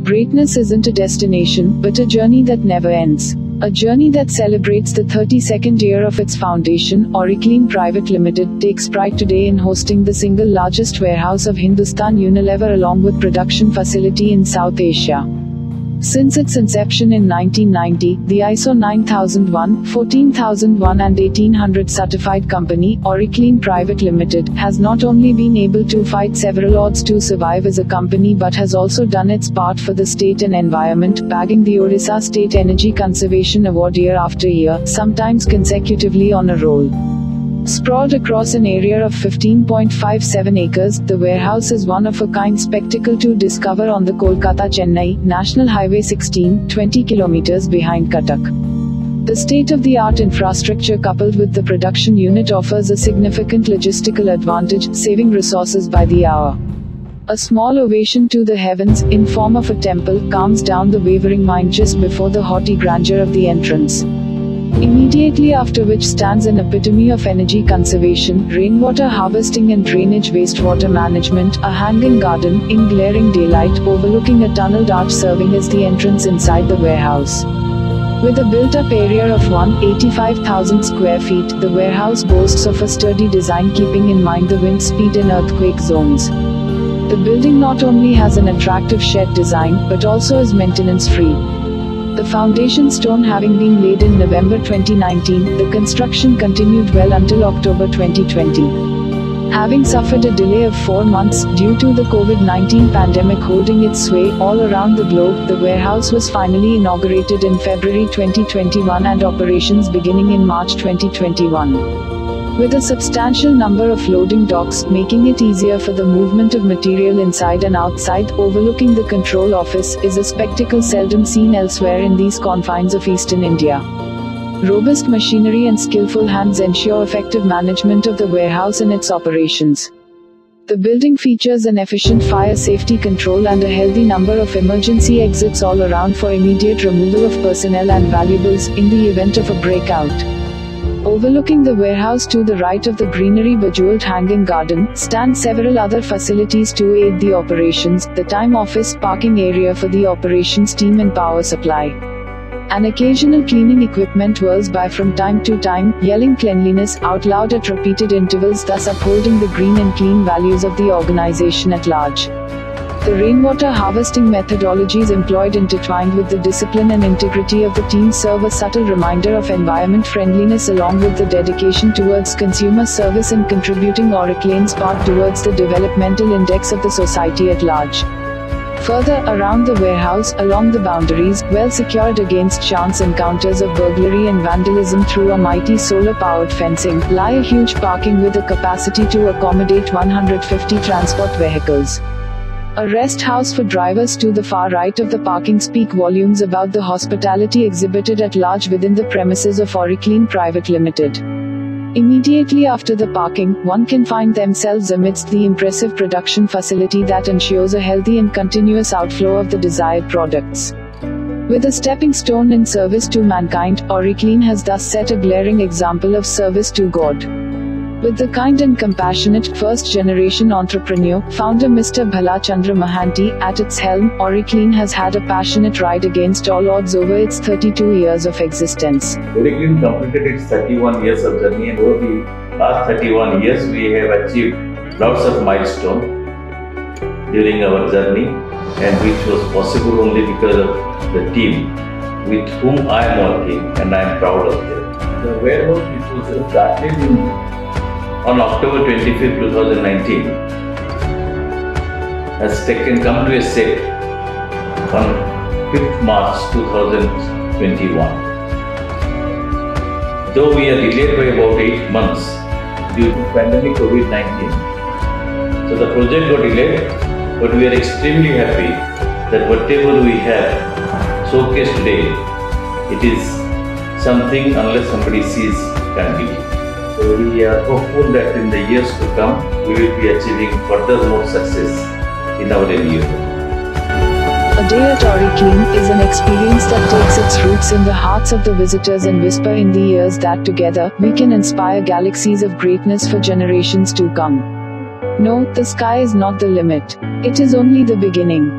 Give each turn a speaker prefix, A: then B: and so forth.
A: Greatness isn't a destination, but a journey that never ends. A journey that celebrates the 32nd year of its foundation. Oriclean Private Limited takes pride today in hosting the single largest warehouse of Hindustan Unilever along with production facility in South Asia. Since its inception in 1990, the ISO 9001, 14001 and 1800 certified company, Oriclean Private Limited, has not only been able to fight several odds to survive as a company but has also done its part for the state and environment, bagging the Odisha State Energy Conservation Award year after year, sometimes consecutively on a roll. Sprawled across an area of 15.57 acres, the warehouse is one-of-a-kind spectacle to discover on the Kolkata-Chennai National Highway 16, 20 kilometers behind Cuttack. The state-of-the-art infrastructure coupled with the production unit offers a significant logistical advantage, saving resources by the hour. A small ovation to the heavens, in form of a temple, calms down the wavering mind just before the haughty grandeur of the entrance. Immediately after which stands an epitome of energy conservation, rainwater harvesting and drainage wastewater management, a hanging garden, in glaring daylight, overlooking a tunneled arch serving as the entrance inside the warehouse. With a built-up area of 185,000 square feet, the warehouse boasts of a sturdy design keeping in mind the wind speed and earthquake zones. The building not only has an attractive shed design, but also is maintenance-free. The foundation stone having been laid in November 2019, the construction continued well until October 2020. Having suffered a delay of 4 months, due to the COVID-19 pandemic holding its sway all around the globe, the warehouse was finally inaugurated in February 2021 and operations beginning in March 2021. With a substantial number of loading docks, making it easier for the movement of material inside and outside, overlooking the control office, is a spectacle seldom seen elsewhere in these confines of eastern India. Robust machinery and skillful hands ensure effective management of the warehouse and its operations. The building features an efficient fire safety control and a healthy number of emergency exits all around for immediate removal of personnel and valuables, in the event of a breakout. Overlooking the warehouse to the right of the greenery bejeweled hanging garden, stand several other facilities to aid the operations, the time office, parking area for the operations team and power supply. An occasional cleaning equipment whirls by from time to time, yelling cleanliness out loud at repeated intervals, thus upholding the green and clean values of the organization at large. The rainwater harvesting methodologies employed intertwined with the discipline and integrity of the team serve a subtle reminder of environment friendliness along with the dedication towards consumer service and contributing Oriclean's part towards the developmental index of the society at large. Further, around the warehouse, along the boundaries, well secured against chance encounters of burglary and vandalism through a mighty solar-powered fencing, lie a huge parking with a capacity to accommodate 150 transport vehicles. A rest house for drivers to the far right of the parking speak volumes about the hospitality exhibited at large within the premises of Oriclean Private Limited. Immediately after the parking, one can find themselves amidst the impressive production facility that ensures a healthy and continuous outflow of the desired products. With a stepping stone in service to mankind, Oriclean has thus set a glaring example of service to God. With the kind and compassionate, first-generation entrepreneur, founder Mr. Bhala Chandra Mohanty, at its helm, Oriclean has had a passionate ride against all odds over its 32 years of existence.
B: Oriclean completed its 31 years of journey, and over the last 31 years we have achieved lots of milestones during our journey, and which was possible only because of the team with whom I am working, and I am proud of them. The warehouse, which was started on October 25, 2019, has come to a shape on 5th March 2021. Though we are delayed by about 8 months due to pandemic COVID-19, so the project got delayed, but we are extremely happy that whatever we have showcased today, it is something unless somebody sees can be. So we are hopeful that in the years to come, we will be achieving further more success in our endeavor.
A: A day at Oriclean is an experience that takes its roots in the hearts of the visitors and whisper in the ears that together, we can inspire galaxies of greatness for generations to come. No, the sky is not the limit. It is only the beginning.